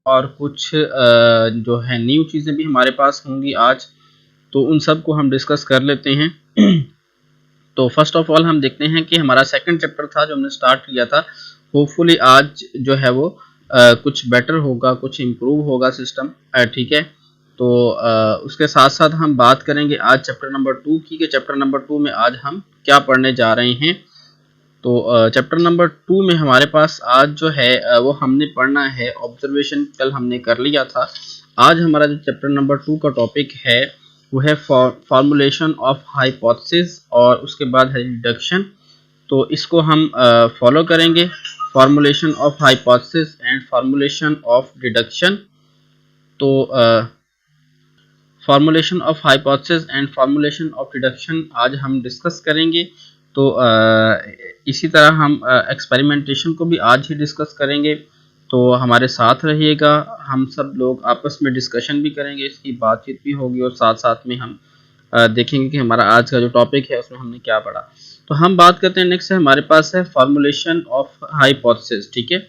और कुछ जो है न्यू चीज़ें भी हमारे पास होंगी आज, तो उन सब को हम डिस्कस कर लेते हैं। तो फर्स्ट ऑफ ऑल हम देखते हैं कि हमारा सेकंड चैप्टर था जो हमने स्टार्ट किया था, होपफुली आज जो है वो कुछ बेटर होगा, कुछ इम्प्रूव होगा सिस्टम, ठीक है। तो उसके साथ साथ हम बात करेंगे आज चैप्टर नंबर 2 की, कि चैप्टर नंबर 2 में आज हम क्या पढ़ने जा रहे हैं। तो चैप्टर नंबर 2 में हमारे पास आज जो है वो हमने पढ़ना है ऑब्जर्वेशन, कल हमने कर लिया था। आज हमारा जो चैप्टर नंबर 2 का टॉपिक है वो है फॉर्मुलेशन ऑफ हाइपोथेसिस, और उसके बाद है डिडक्शन। तो इसको हम फॉलो करेंगे, formulation of hypothesis and formulation of deduction. तो formulation of hypothesis and formulation of deduction आज हम डिस्कस करेंगे। तो इसी तरह हम एक्सपेरिमेंटेशन को भी आज ही डिस्कस करेंगे। तो हमारे साथ रहिएगा, हम सब लोग आपस में डिस्कशन भी करेंगे, इसकी बातचीत भी होगी, और साथ साथ में हम देखेंगे कि हमारा आज का जो टॉपिक है उसमें हमने क्या पढ़ा। तो हम बात करते हैं, नेक्स्ट है हमारे पास है फॉर्मुलेशन ऑफ हाइपोथेसिस, ठीक है।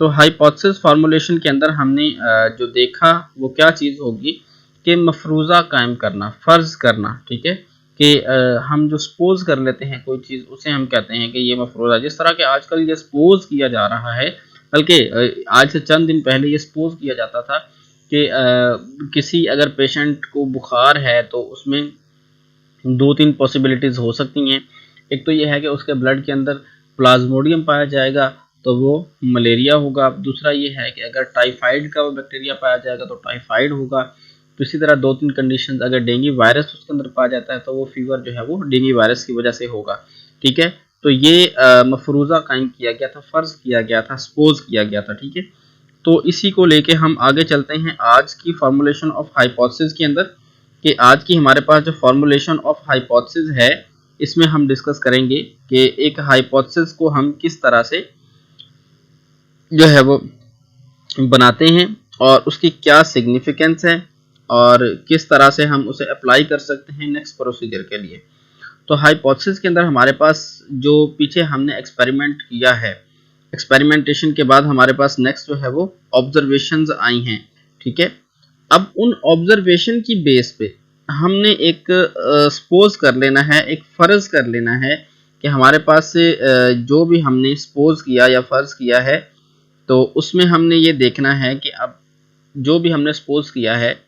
तो हाइपोथेसिस फॉर्मुलेशन के अंदर हमने जो देखा वो क्या चीज़ होगी कि मफरूज़ा कायम करना, फ़र्ज़ करना, ठीक है। कि हम जो सपोज कर लेते हैं कोई चीज़, उसे हम कहते हैं कि ये मफरूज़ा। जिस तरह के आजकल ये सपोज किया जा रहा है, बल्कि आज से चंद दिन पहले ये सपोज किया जाता था कि किसी अगर पेशेंट को बुखार है तो उसमें 2-3 पॉसिबिलिटीज़ हो सकती हैं। एक तो ये है कि उसके ब्लड के अंदर प्लाज्मोडियम पाया जाएगा तो वो मलेरिया होगा। दूसरा ये है कि अगर टाइफाइड का वो बैक्टीरिया पाया जाएगा तो टाइफाइड होगा। तो इसी तरह 2-3 कंडीशन, अगर डेंगू वायरस उसके अंदर पाया जाता है तो वो फीवर जो है वो डेंगू वायरस की वजह से होगा, ठीक है। तो ये मफरूज़ा कायम किया गया था, फ़र्ज़ किया गया था, सपोज किया गया था, ठीक है। तो इसी को लेके हम आगे चलते हैं आज की फॉर्मुलेशन ऑफ हाइपोथेसिस के अंदर, कि आज की हमारे पास जो फॉर्मुलेशन ऑफ हाइपोथेसिस है इसमें हम डिस्कस करेंगे कि एक हाइपोथेसिस को हम किस तरह से जो है वो बनाते हैं और उसकी क्या सिग्निफिकेंस है और किस तरह से हम उसे अप्लाई कर सकते हैं नेक्स्ट प्रोसीजर के लिए। तो हाइपोथेसिस के अंदर हमारे पास जो पीछे हमने एक्सपेरिमेंट किया है, एक्सपेरिमेंटेशन के बाद हमारे पास नेक्स्ट जो है वो ऑब्जर्वेशंस आई हैं, ठीक है। अब उन ऑब्जर्वेशन की बेस पे हमने एक सपोज कर लेना है, एक फ़र्ज़ कर लेना है कि हमारे पास से जो भी हमने सपोज किया या फ़र्ज़ किया है, तो उसमें हमने ये देखना है कि अब जो भी हमने सपोज किया है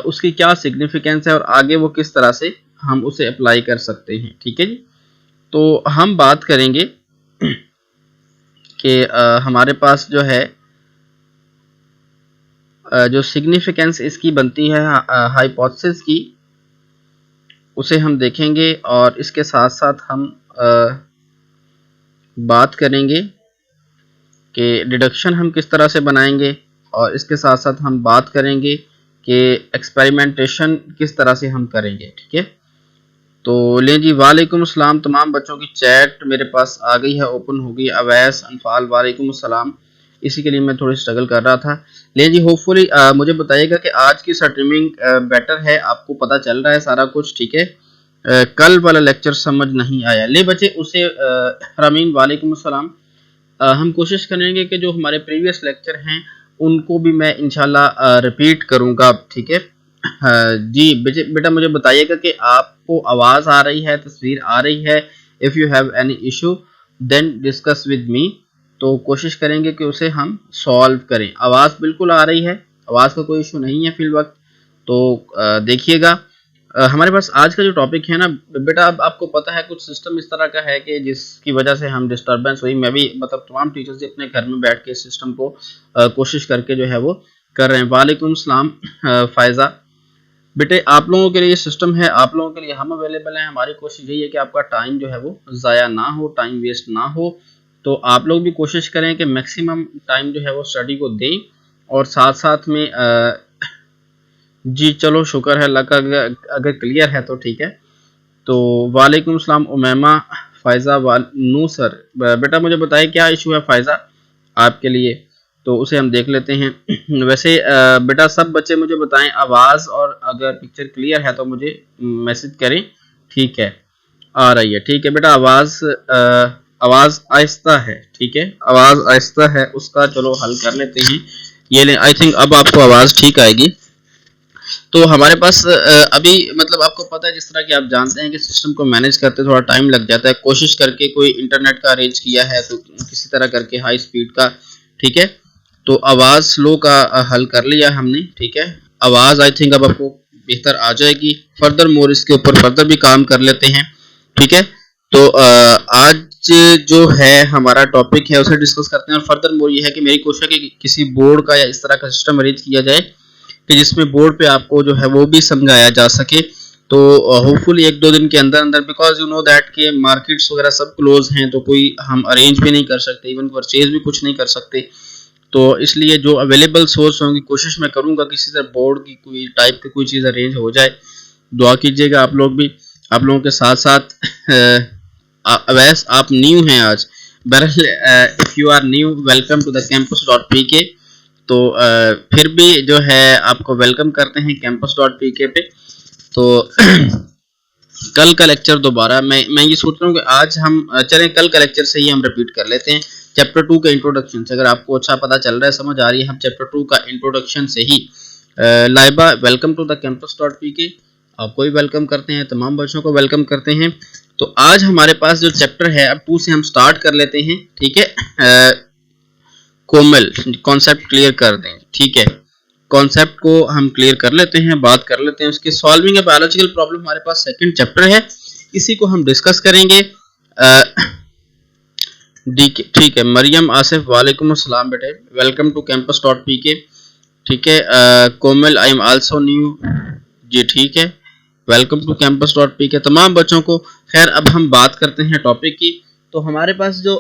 उसकी क्या सिग्निफिकेंस है और आगे वो किस तरह से हम उसे अप्लाई कर सकते हैं, ठीक है जी। तो हम बात करेंगे कि हमारे पास जो है जो सिग्निफिकेंस इसकी बनती है हाइपोथेसिस की, उसे हम देखेंगे, और इसके साथ साथ हम बात करेंगे कि डिडक्शन हम किस तरह से बनाएंगे, और इसके साथ साथ हम बात करेंगे कि एक्सपेरिमेंटेशन किस तरह से हम करेंगे, ठीक है। तो लें जी, वालेकुम अस्सलाम, तमाम बच्चों की चैट मेरे पास आ गई है, ओपन हो गई। अवैस, अनफाल, वालेकुम अस्सलाम। इसी के लिए मैं थोड़ी स्ट्रगल कर रहा था। ले जी, होपफुली मुझे बताइएगा कि आज की स्ट्रीमिंग बेटर है, आपको पता चल रहा है सारा कुछ, ठीक है। कल वाला लेक्चर समझ नहीं आया, ले बच्चे उसे रमीन वालेकुम अस्सलाम। हम कोशिश करेंगे कि जो हमारे प्रीवियस लेक्चर हैं उनको भी मैं इंशाल्लाह रिपीट करूंगा, ठीक है। जी बेटा मुझे बताइएगा कि आपको आवाज़ आ रही है, तस्वीर आ रही है। If you have any issue then discuss with me. तो कोशिश करेंगे कि उसे हम सॉल्व करें। आवाज़ बिल्कुल आ रही है, आवाज़ का कोई इशू नहीं है फिल वक्त। तो देखिएगा, हमारे पास आज का जो टॉपिक है ना बेटा, अब आपको पता है कुछ सिस्टम इस तरह का है कि जिसकी वजह से हम डिस्टर्बेंस हुई। मैं भी मतलब तमाम टीचर्स जी अपने घर में बैठ के सिस्टम को कोशिश करके जो है वो कर रहे हैं। वालेकुम सलाम फ़ायज़ा। बेटे आप लोगों के लिए सिस्टम है, आप लोगों के लिए हम अवेलेबल हैं। हमारी कोशिश यही है कि आपका टाइम जो है वो ज़ाया ना हो, टाइम वेस्ट ना हो। तो आप लोग भी कोशिश करें कि मैक्सिमम टाइम जो है वो स्टडी को दें, और साथ साथ में जी चलो शुक्र है अल्लाह का, अगर क्लियर है तो ठीक है। तो वालेकुम सलाम उमैमा, फ़ायज़ा नो सर। बेटा मुझे बताइए क्या इशू है फ़ायज़ा आपके लिए, तो उसे हम देख लेते हैं। वैसे बेटा सब बच्चे मुझे बताएं आवाज़, और अगर पिक्चर क्लियर है तो मुझे मैसेज करें, ठीक है। आ रही है, ठीक है बेटा। आवाज़ आहिस्ता है, ठीक है, आवाज़ आहिस्ता है, उसका चलो हल कर लेते हैं। ये लें, आई थिंक अब आपको आवाज़ ठीक आएगी। तो हमारे पास अभी मतलब आपको पता है, जिस तरह कि आप जानते हैं कि सिस्टम को मैनेज करते थोड़ा टाइम लग जाता है। कोशिश करके कोई इंटरनेट का अरेंज किया है तो किसी तरह करके हाई स्पीड का, ठीक है। तो आवाज़ स्लो का हल कर लिया हमने, ठीक है। आवाज़ आई थिंक अब आपको बेहतर आ जाएगी। फर्दर मोर इसके ऊपर फर्दर भी काम कर लेते हैं, ठीक है। तो आज जो है हमारा टॉपिक है उसे डिस्कस करते हैं, और फर्दर मोर ये है कि मेरी कोशिश है कि किसी बोर्ड का या इस तरह का सिस्टम अरेंज किया जाए कि जिसमें बोर्ड पे आपको जो है वो भी समझाया जा सके। तो होपफुली 1-2 दिन के अंदर अंदर, बिकॉज यू नो दैट के मार्केट्स वगैरह सब क्लोज हैं, तो कोई हम अरेंज भी नहीं कर सकते, इवन परचेज भी कुछ नहीं कर सकते। तो इसलिए जो अवेलेबल सोर्स होंगी कोशिश मैं करूंगा किसी तरह बोर्ड की कोई टाइप की कोई चीज़ अरेंज हो जाए। दुआ कीजिएगा आप लोग भी, आप लोगों के साथ साथ। अवैस आप न्यू हैं आज, बहरहाल if you are new, welcome to the campus.pk। तो फिर भी जो है आपको वेलकम करते हैं campus.pk पे। तो कल का लेक्चर दोबारा मैं ये सोच रहा हूँ कि आज हम चलें कल का लेक्चर से ही हम रिपीट कर लेते हैं चैप्टर 2 का इंट्रोडक्शन से। अगर आपको अच्छा पता चल रहा है, समझ आ रही है, हम चैप्टर 2 का इंट्रोडक्शन से ही। Laiba welcome to the campus.pk, आपको भी वेलकम करते हैं, तमाम बच्चों को वेलकम करते हैं। तो आज हमारे पास जो चैप्टर है, अब 2 से हम स्टार्ट कर लेते हैं, ठीक है। कोमल कॉन्सेप्ट क्लियर कर दें, ठीक है। कॉन्सेप्ट को हम क्लियर कर लेते हैं, बात कर लेते हैं उसके। सॉल्विंग ए बायोलॉजिकल प्रॉब्लम हमारे पास सेकंड चैप्टर है, इसी को हम डिस्कस करेंगे। ठीक है। मरियम आसिफ, वालेकुम अस्सलाम बेटे, वेलकम टू campus.pk, ठीक है। कोमल, आई एम आल्सो न्यू जी, ठीक है, वेलकम टू campus.pk तमाम बच्चों को। खैर अब हम बात करते हैं टॉपिक की। तो हमारे पास जो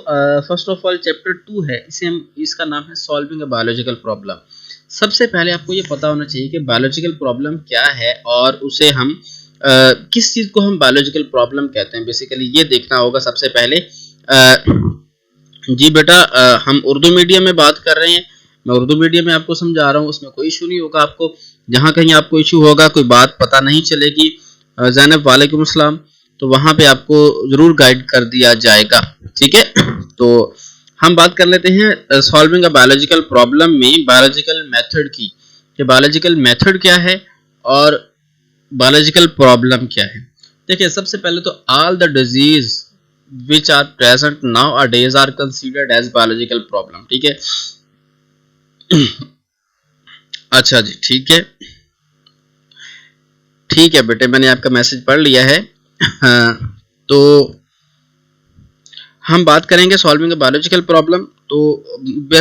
फर्स्ट ऑफ ऑल चैप्टर 2 है, इसे हम, इसका नाम है सॉल्विंग ए बायोलॉजिकल प्रॉब्लम। सबसे पहले आपको ये पता होना चाहिए कि बायोलॉजिकल प्रॉब्लम क्या है और उसे हम किस चीज़ को हम बायोलॉजिकल प्रॉब्लम कहते हैं, बेसिकली ये देखना होगा सबसे पहले। जी बेटा, हम उर्दू मीडियम में बात कर रहे हैं, मैं उर्दू मीडियम में आपको समझा रहा हूँ, उसमें कोई इशू नहीं होगा आपको। जहाँ कहीं आपको इशू होगा, कोई बात पता नहीं चलेगी, ज़ैनब वालेकुम अस्सलाम, तो वहाँ पे आपको ज़रूर गाइड कर दिया जाएगा, ठीक है। तो हम बात कर लेते हैं सॉल्विंग अ बायोलॉजिकल प्रॉब्लम में बायोलॉजिकल मेथड की, कि बायोलॉजिकल मेथड क्या है और बायोलॉजिकल प्रॉब्लम क्या है। देखिए सबसे पहले तो all the disease which are present nowadays are considered as biological problem, ठीक है। अच्छा जी, ठीक है, ठीक है बेटे, मैंने आपका मैसेज पढ़ लिया है। तो हम बात करेंगे सॉल्विंग बायोलॉजिकल प्रॉब्लम। तो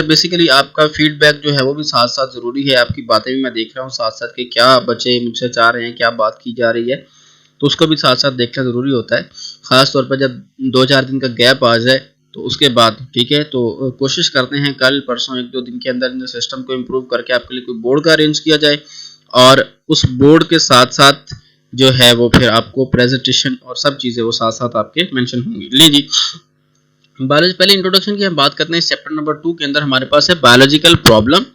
बेसिकली आपका फीडबैक जो है वो भी साथ साथ ज़रूरी है, आपकी बातें भी मैं देख रहा हूँ साथ साथ कि क्या बच्चे मुझसे चाह रहे हैं, क्या बात की जा रही है, तो उसको भी साथ साथ देखना ज़रूरी होता है। ख़ास तौर पर जब 2-4 दिन का गैप आ जाए तो उसके बाद, ठीक है। तो कोशिश करते हैं कल परसों 1-2 दिन के अंदर सिस्टम को इम्प्रूव करके आपके लिए कोई बोर्ड का अरेंज किया जाए, और उस बोर्ड के साथ साथ जो है वो फिर आपको प्रेजेंटेशन और सब चीज़ें वो साथ साथ आपके मेंशन होंगी। लीजिए बायोलॉजी, पहले इंट्रोडक्शन की हम बात करते हैं। चैप्टर नंबर 2 के अंदर हमारे पास है बायोलॉजिकल प्रॉब्लम।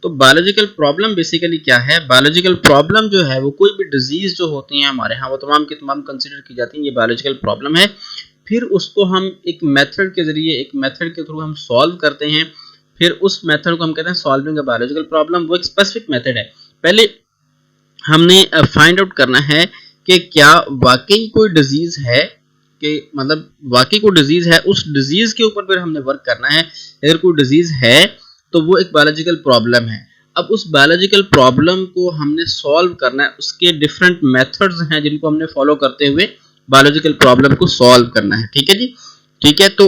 तो बायोलॉजिकल प्रॉब्लम बेसिकली क्या है? बायोलॉजिकल प्रॉब्लम जो है वो कोई भी डिजीज जो होती हैं हमारे यहाँ, वो तमाम की तमाम कंसिडर की जाती हैं, ये बायोलॉजिकल प्रॉब्लम है। फिर उसको हम एक मेथड के जरिए, एक मेथड के थ्रू हम सॉल्व करते हैं, फिर उस मेथड को हम कहते हैं सॉल्विंग अ बायोलॉजिकल प्रॉब्लम। वो एक स्पेसिफिक मेथड है। पहले हमने फाइंड आउट करना है कि क्या वाकई कोई डिजीज है, कि मतलब वाकई कोई डिजीज है, उस डिजीज के ऊपर फिर हमने वर्क करना है। अगर कोई डिजीज है तो वो एक बायोलॉजिकल प्रॉब्लम है। अब उस बायोलॉजिकल प्रॉब्लम को हमने सॉल्व करना है, उसके डिफरेंट मेथड्स हैं जिनको हमने फॉलो करते हुए बायोलॉजिकल प्रॉब्लम को सॉल्व करना है, ठीक है जी, ठीक है। तो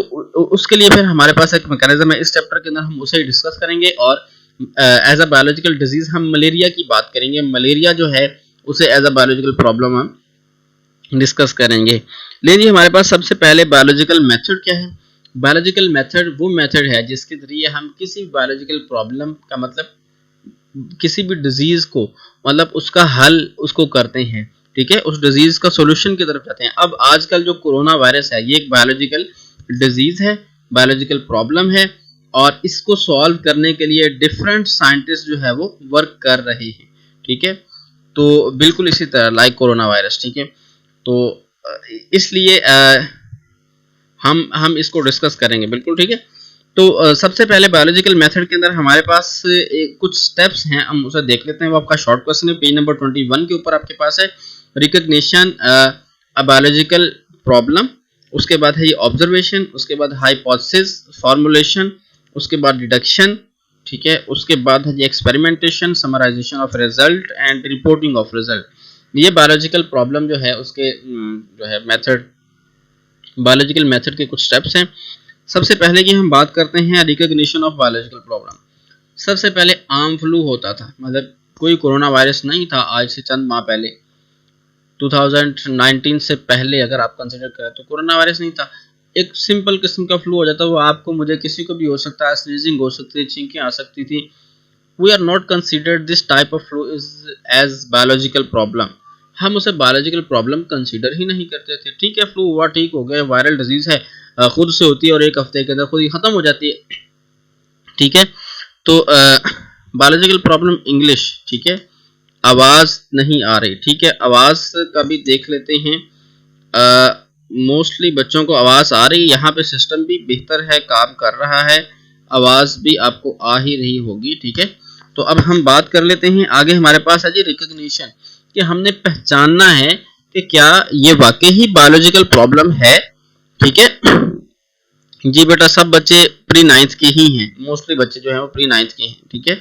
उसके लिए फिर हमारे पास एक मैकेनिज्म है, इस चैप्टर के अंदर हम उसे डिस्कस करेंगे। और एज अ बायोलॉजिकल डिजीज हम मलेरिया की बात करेंगे। मलेरिया जो है उसे एज अ बायोलॉजिकल प्रॉब्लम हम डिस्कस करेंगे। लेकिन हमारे पास सबसे पहले बायोलॉजिकल मेथड क्या है? बायोलॉजिकल मेथड वो मेथड है जिसके जरिए हम किसी बायोलॉजिकल प्रॉब्लम का मतलब किसी भी डिजीज को, मतलब उसका हल उसको करते हैं, ठीक है, उस डिजीज का सॉल्यूशन की तरफ जाते हैं। अब आजकल जो कोरोना वायरस है ये एक बायोलॉजिकल डिजीज है, बायोलॉजिकल प्रॉब्लम है, और इसको सॉल्व करने के लिए डिफरेंट साइंटिस्ट जो है वो वर्क कर रहे हैं, ठीक है। तो बिल्कुल इसी तरह लाइक कोरोना वायरस, ठीक है। तो इसलिए हम इसको डिस्कस करेंगे, बिल्कुल ठीक है। तो सबसे पहले बायोलॉजिकल मेथड के अंदर हमारे पास कुछ स्टेप्स हैं, हम उसे देख लेते हैं। वो आपका शॉर्ट क्वेश्चन है, पेज नंबर 21 के ऊपर आपके पास है रिकॉग्निशन अ बायोलॉजिकल प्रॉब्लम, उसके बाद है ये ऑब्जर्वेशन, उसके बाद हाइपोथेसिस, फॉर्मुलेशन, उसके बाद डिडक्शन, ठीक है, उसके बाद है ये experimentation, summarisation of result and reporting of result. ये बायोलॉजिकल प्रॉब्लम जो है उसके जो है मेथड, बायोलॉजिकल मेथड के कुछ स्टेप्स हैं। सबसे पहले की हम बात करते हैं रिकॉग्निशन ऑफ बायोलॉजिकल प्रॉब्लम। सबसे पहले आम फ्लू होता था, मतलब कोई कोरोना वायरस नहीं था आज से चंद माह पहले, 2019 से पहले अगर आप कंसिडर करें तो कोरोना वायरस नहीं था। एक सिंपल किस्म का फ्लू हो जाता, वो आपको मुझे किसी को भी हो सकता है, स्नीजिंग हो सकती थी, छींकें आ सकती थी। We are not considered this type of flu is as biological problem, हम उसे बायोलॉजिकल प्रॉब्लम कंसीडर ही नहीं करते थे। ठीक है, फ्लू हुआ, ठीक हो गया, वायरल डिजीज है, खुद से होती है और एक हफ्ते के अंदर खुद ही खत्म हो जाती है। ठीक है, तो बायोलॉजिकल प्रॉब्लम इंग्लिश, ठीक है, आवाज नहीं आ रही, ठीक है, आवाज का भी देख लेते हैं। मोस्टली बच्चों को आवाज आ रही है, यहाँ पे सिस्टम भी बेहतर है, काम कर रहा है, आवाज भी आपको आ ही रही होगी। ठीक है, तो अब हम बात कर लेते हैं आगे। हमारे पास है जी रिकॉग्निशन, कि हमने पहचानना है कि क्या ये वाकई ही बायोलॉजिकल प्रॉब्लम है। ठीक है जी बेटा, सब बच्चे प्री नाइन्थ के ही हैं, मोस्टली बच्चे जो है वो प्री नाइन्थ के हैं। ठीक है,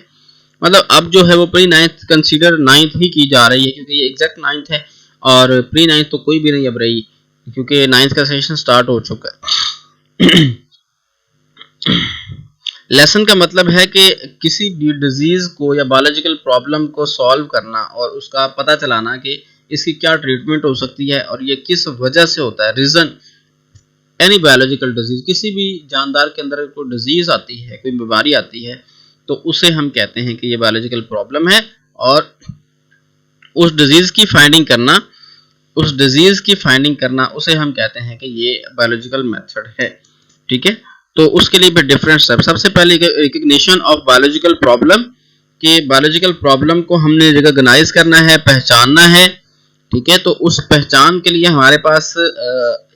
मतलब अब जो है वो प्री नाइन्थ कंसीडर नाइन्थ ही की जा रही है, क्योंकि ये एग्जैक्ट नाइन्थ है, और प्री नाइन्थ तो कोई भी नहीं अब रही, क्योंकि नाइन्थ का सेशन स्टार्ट हो चुका है। लेसन का मतलब है कि किसी भी डिजीज को या बायोलॉजिकल प्रॉब्लम को सॉल्व करना और उसका पता चलाना कि इसकी क्या ट्रीटमेंट हो सकती है और ये किस वजह से होता है। रीजन एनी बायोलॉजिकल डिजीज, किसी भी जानदार के अंदर कोई डिजीज आती है, कोई बीमारी आती है, तो उसे हम कहते हैं कि ये बायोलॉजिकल प्रॉब्लम है, और उस डिजीज की फाइंडिंग करना, उस डिजीज की फाइंडिंग करना, उसे हम कहते हैं कि ये बायोलॉजिकल मेथड है। ठीक है, तो उसके लिए भी डिफरेंट स्टेप। सबसे पहले रिकॉग्निशन ऑफ बायोलॉजिकल प्रॉब्लम, कि बायोलॉजिकल प्रॉब्लम को हमने रिकॉग्नाइज करना है, पहचानना है। ठीक है, तो उस पहचान के लिए हमारे पास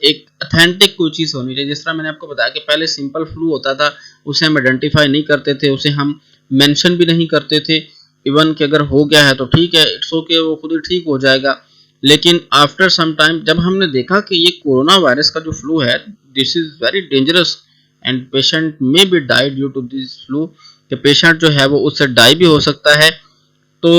एक अथेंटिक कोई चीज होनी चाहिए। जिस तरह मैंने आपको बताया कि पहले सिंपल फ्लू होता था, उसे हम आइडेंटिफाई नहीं करते थे, उसे हम मेंशन भी नहीं करते थे, इवन कि अगर हो गया है तो ठीक है, इट्स ओके, वो खुद ही ठीक हो जाएगा। लेकिन आफ्टर सम टाइम जब हमने देखा कि ये कोरोना वायरस का जो फ्लू है, this is very dangerous and patient में be die due to this flu, कि पेशेंट जो है वो उससे डाई भी हो सकता है। तो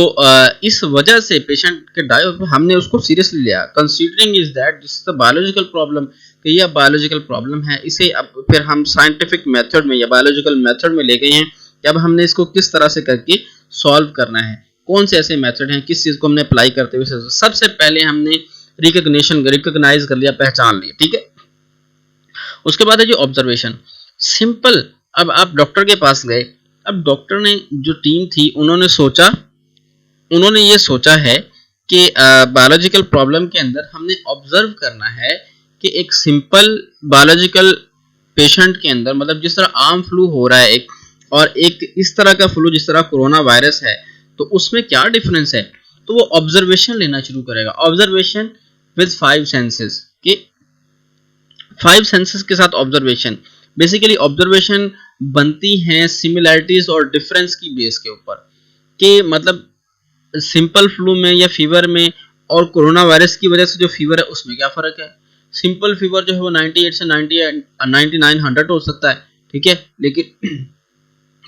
इस वजह से पेशेंट के डाई, हमने उसको सीरियसली लिया, considering is that this is the biological problem, कि यह बायोलॉजिकल प्रॉब्लम है। इसे अब फिर हम साइंटिफिक मेथड में या बायोलॉजिकल मेथड में ले गए हैं कि अब हमने इसको किस तरह से करके सॉल्व करना है, कौन से ऐसे मेथड हैं, किस चीज को हमने अप्लाई करते हुए। सबसे पहले हमने रिकॉग्नाइज कर लिया, पहचान लिया। ठीक है, उसके बाद है जो ऑब्जर्वेशन, सिंपल। अब आप डॉक्टर के पास गए, अब डॉक्टर ने, जो टीम थी, उन्होंने ये सोचा है कि बायोलॉजिकल प्रॉब्लम के अंदर हमने ऑब्जर्व करना है कि एक सिंपल बायोलॉजिकल पेशेंट के अंदर, मतलब जिस तरह आम फ्लू हो रहा है एक, और एक इस तरह का फ्लू जिस तरह कोरोना वायरस है, तो उसमें क्या डिफरेंस है। तो वो ऑब्जर्वेशन लेना शुरू करेगा, ऑब्जर्वेशन विद 5 सेंसेस, कि 5 सेंसेस के साथ ऑब्जर्वेशन। बेसिकली ऑब्जर्वेशन बनती है सिमिलैरिटीज और डिफरेंस की बेस के ऊपर, कि मतलब सिंपल फ्लू में या फीवर में और कोरोना वायरस की वजह से जो फीवर है उसमें क्या फर्क है। सिंपल फीवर जो है वो 98 से 99 100 हो सकता है, ठीक है, लेकिन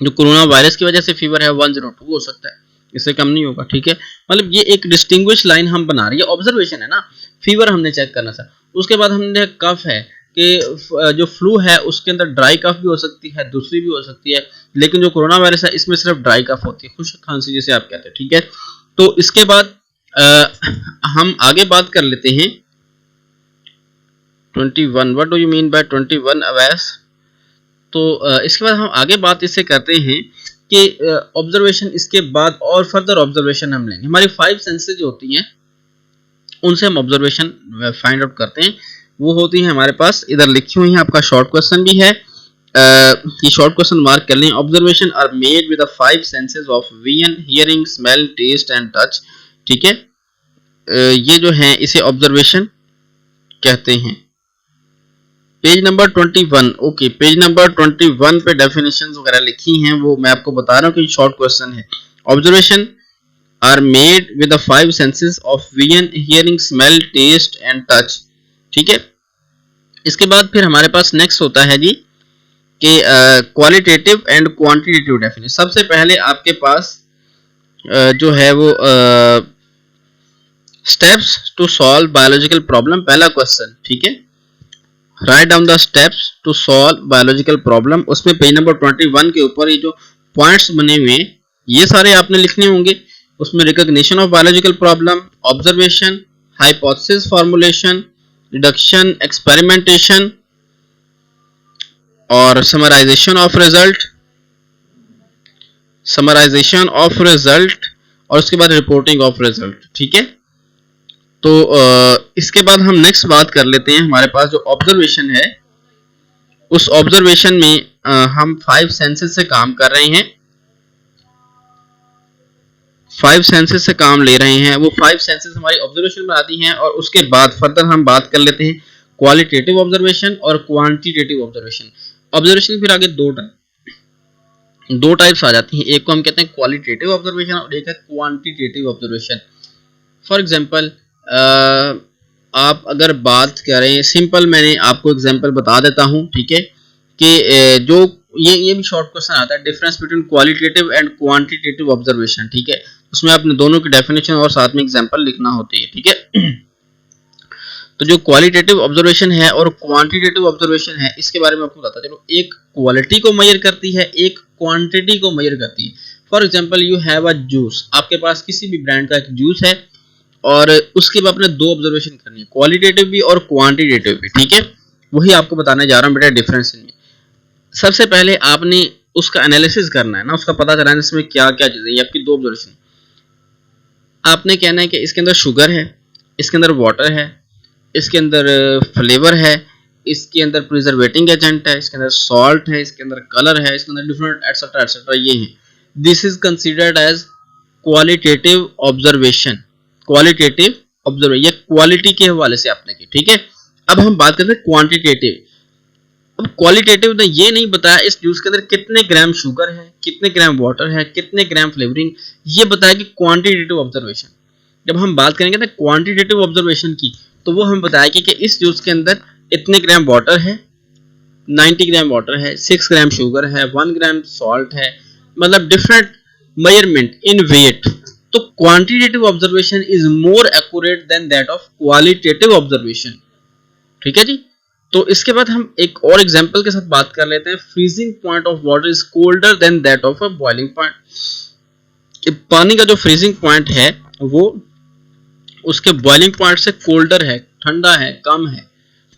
जो कोरोना वायरस की वजह से फीवर है 102 हो सकता है, इससे कम नहीं होगा। ठीक है, मतलब ये एक डिस्टिंग्विश लाइन हम बना रही है, ऑब्जर्वेशन है ना। फीवर हमने चेक करना सर, उसके बाद हमने कफ है, कि जो फ्लू है उसके अंदर ड्राई कफ भी हो सकती है, दूसरी भी हो सकती है, लेकिन जो कोरोना वायरस है इसमें सिर्फ ड्राई कफ होती है, खुश्क खांसी जिसे आप कहते हैं। ठीक है, तो इसके बाद हम आगे बात कर लेते हैं 21। What do you mean by 21 Awais. तो इसके बाद हम आगे बात इससे करते हैं कि ऑब्जर्वेशन, इसके बाद और फर्दर ऑब्जर्वेशन हम लेंगे। हमारी 5 सेंसेस जो होती हैं उनसे हम ऑब्जर्वेशन फाइंड आउट करते हैं। वो होती है हमारे पास, इधर लिखी हुई है, आपका शॉर्ट क्वेश्चन भी है, ये शॉर्ट क्वेश्चन मार्क कर लें। Observation are made with the 5 senses of vision, hearing, smell, taste and touch. ठीक है, ये जो है इसे ऑब्जर्वेशन कहते हैं। Page number 21, okay, page number 21 पे डेफिनेशंस वगैरह लिखी हैं, वो मैं आपको बता रहा हूँ कि शॉर्ट क्वेश्चन है। Observation are made with the 5 senses of vision, hearing, smell, taste and touch. ठीक है, इसके बाद फिर हमारे पास नेक्स्ट होता है जी कि क्वालिटेटिव एंड क्वांटिटेटिव डेफिनेशन। सबसे पहले आपके पास जो है वो steps to solve biological problem, पहला क्वेश्चन। ठीक है, write down the steps to solve biological problem. उसमें पेज नंबर 21 के ऊपर ये जो पॉइंट्स बने हुए हैं ये सारे आपने लिखने होंगे। उसमें recognition of biological problem, observation, hypothesis formulation, deduction, experimentation और समराइजेशन ऑफ रिजल्ट और उसके बाद रिपोर्टिंग ऑफ रिजल्ट। ठीक है, तो इसके बाद हम नेक्स्ट बात कर लेते हैं। हमारे पास जो ऑब्जर्वेशन है, उस ऑब्जर्वेशन में हम 5 सेंसेस से काम कर रहे हैं, 5 सेंसेस से काम ले रहे हैं। वो 5 सेंसेस हमारी ऑब्जर्वेशन में आती हैं और उसके बाद फर्दर हम बात कर लेते हैं क्वालिटेटिव ऑब्जर्वेशन और क्वांटिटेटिव ऑब्जर्वेशन। ऑब्जर्वेशन फिर आगे दो टाइप्स आ जाती हैं, एक को हम कहते हैं क्वालिटेटिव ऑब्जर्वेशन और एक है क्वांटिटेटिव ऑब्जर्वेशन। फॉर एग्जांपल आप अगर बात करें, सिंपल मैंने आपको एग्जांपल बता देता हूं, ठीक है, कि जो ये भी शॉर्ट क्वेश्चन आता है, difference between qualitative and quantitative observation. ठीक है, उसमें आपने दोनों की डेफिनेशन और साथ में एग्जांपल लिखना होती है। ठीक है, तो जो क्वालिटेटिव ऑब्जर्वेशन है और क्वांटिटेटिव ऑब्जर्वेशन है, इसके बारे में आपको बताता चलो। एक क्वालिटी को मेजर करती है, एक क्वांटिटी को मेजर करती है। For example you have a juice, आपके पास किसी भी ब्रांड का एक जूस है और उसके बाद आपने 2 ऑब्जर्वेशन करनी है, क्वालिटेटिव भी और क्वांटिटेटिव भी। ठीक है, वही आपको बताने जा रहा हूँ बेटा डिफरेंस इनमें। सबसे पहले आपने उसका एनालिसिस करना है ना, उसका पता करना है इसमें क्या क्या चीजें। ये आपकी 2 ऑब्जर्वेशन, आपने कहना है कि इसके अंदर शुगर है, इसके अंदर वाटर है, इसके अंदर फ्लेवर है, इसके अंदर प्रिजर्वेटिंग एजेंट है, इसके अंदर सॉल्ट है, इसके अंदर कलर है, इसके अंदर डिफरेंट एटसेट्रा एटसेट्रा, ये है। This is considered as qualitative observation. Qualitative observation ये क्वालिटी के हवाले से आपने की। ठीक है, अब हम बात करते हैं क्वांटिटेटिव। अब क्वालिटेटिव ने ये नहीं बताया इस जूस के अंदर कितने ग्राम शुगर है, कितने ग्राम वाटर है, कितने ग्राम फ्लेवरिंग, ये बताया कि क्वांटिटेटिव ऑब्जर्वेशन। जब हम बात करेंगे ना क्वांटिटेटिव ऑब्जर्वेशन की, तो वो हमें बताएगी कि इस जूस के अंदर इतने ग्राम वाटर है, 90 ग्राम वाटर है, 6 ग्राम शुगर है, 1 ग्राम सॉल्ट है, मतलब डिफरेंट मेजरमेंट इन वेट। तो quantitative observation is more accurate then that of qualitative observation. ठीक है जी, तो इसके बाद हम एक और एग्जांपल के साथ बात कर लेते हैं। Freezing point of water is colder than that of a boiling point. पानी का जो फ्रीजिंग पॉइंट है वो उसके बॉइलिंग पॉइंट से कोल्डर है, ठंडा है, कम है।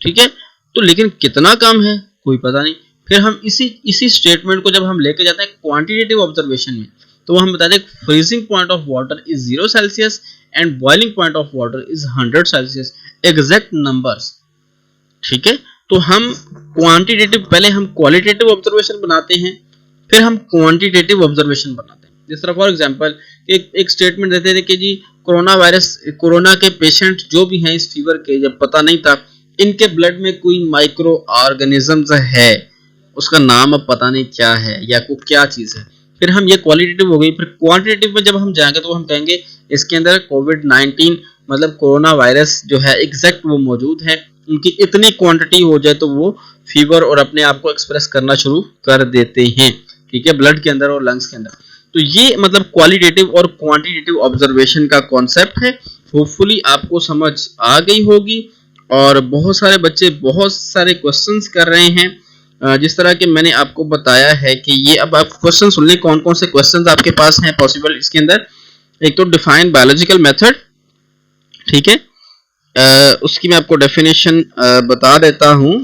ठीक है, तो लेकिन कितना कम है कोई पता नहीं। फिर हम इसी स्टेटमेंट को जब हम लेके जाते हैं क्वांटिटेटिव ऑब्जर्वेशन में, तो हम बताते हैं freezing point of water is 0 Celsius and boiling point of water is 100 Celsius, exact numbers. ठीक है, तो हम क्वांटिटेटिव, पहले हम क्वालिटेटिव ऑब्जर्वेशन बनाते हैं, फिर हम क्वांटिटेटिव ऑब्जर्वेशन बनाते हैं। जिस तरह फॉर एग्जांपल एक स्टेटमेंट देते थे कि जी कोरोना के पेशेंट जो भी हैं इस फीवर के, जब पता नहीं था, इनके ब्लड में कोई माइक्रो ऑर्गेनिज्म है, उसका नाम अब पता नहीं क्या है या को क्या चीज है। फिर हम ये क्वालिटेटिव हो गई। फिर क्वांटिटेटिव में जब हम जाएंगे तो हम कहेंगे इसके अंदर कोविड-19 मतलब कोरोना वायरस जो है एग्जैक्ट वो मौजूद है, उनकी इतनी क्वांटिटी हो जाए तो वो फीवर और अपने आप को एक्सप्रेस करना शुरू कर देते हैं। ठीक है, ब्लड के अंदर और लंग्स के अंदर। तो ये मतलब क्वालिटेटिव और क्वांटिटेटिव ऑब्जर्वेशन का कॉन्सेप्ट है। होपफुली आपको समझ आ गई होगी और बहुत सारे बच्चे बहुत सारे क्वेश्चंस कर रहे हैं। जिस तरह के मैंने आपको बताया है कि ये, अब आप क्वेश्चन सुन लें कौन कौन से क्वेश्चंस आपके पास हैं पॉसिबल इसके अंदर। एक तो डिफाइन बायोलॉजिकल मेथड, ठीक है, उसकी मैं आपको डेफिनेशन बता देता हूं,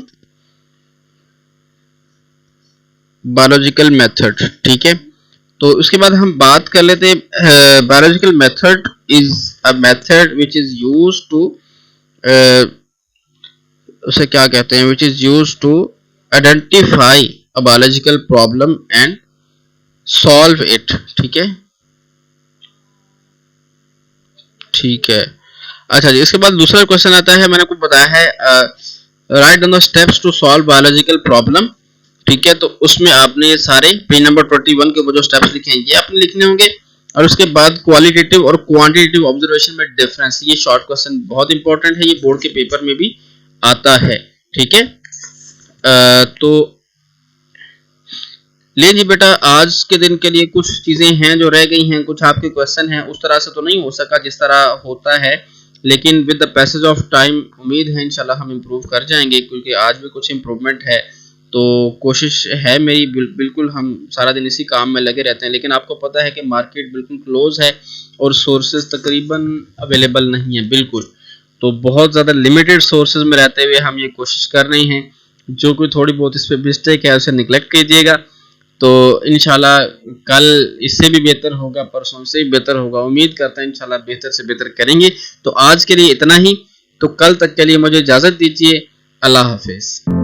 बायोलॉजिकल मेथड। ठीक है, तो उसके बाद हम बात कर लेते हैं biological method is a method which is used to, उसे क्या कहते हैं, which is used to identify a biological problem and solve it. ठीक है, ठीक है। अच्छा जी, इसके बाद दूसरा क्वेश्चन आता है, मैंने आपको बताया है write down the steps to solve biological problem. ठीक है, तो उसमें आपने सारे पेज नंबर 21 के वो जो स्टेप्स लिखे हैं ये आपने लिखने होंगे। और उसके बाद क्वालिटेटिव और क्वांटिटेटिव ऑब्जर्वेशन में डिफरेंस, ये शॉर्ट क्वेश्चन बहुत इंपॉर्टेंट है, ये बोर्ड के पेपर में भी आता है। ठीक है, तो ले जी बेटा, आज के दिन के लिए कुछ चीजें हैं जो रह गई हैं, कुछ आपके क्वेश्चन हैं, उस तरह से तो नहीं हो सका जिस तरह होता है, लेकिन with the passage of time उम्मीद है इंशाल्लाह हम इम्प्रूव कर जाएंगे, क्योंकि आज भी कुछ इम्प्रूवमेंट है। तो कोशिश है मेरी, बिल्कुल हम सारा दिन इसी काम में लगे रहते हैं, लेकिन आपको पता है कि मार्केट बिल्कुल क्लोज है और सोर्सेज तकरीबन अवेलेबल नहीं है बिल्कुल। तो बहुत ज़्यादा लिमिटेड सोर्सेज में रहते हुए हम ये कोशिश कर रहे हैं, जो कोई थोड़ी बहुत इस पर मिस्टेक है उसे निगलेक्ट कीजिएगा। तो इंशाल्लाह कल इससे भी बेहतर होगा, परसों से भी बेहतर होगा, उम्मीद करते हैं इंशाल्लाह बेहतर से बेहतर करेंगे। तो आज के लिए इतना ही, तो कल तक के लिए मुझे इजाज़त दीजिए। अल्लाह हाफिज़।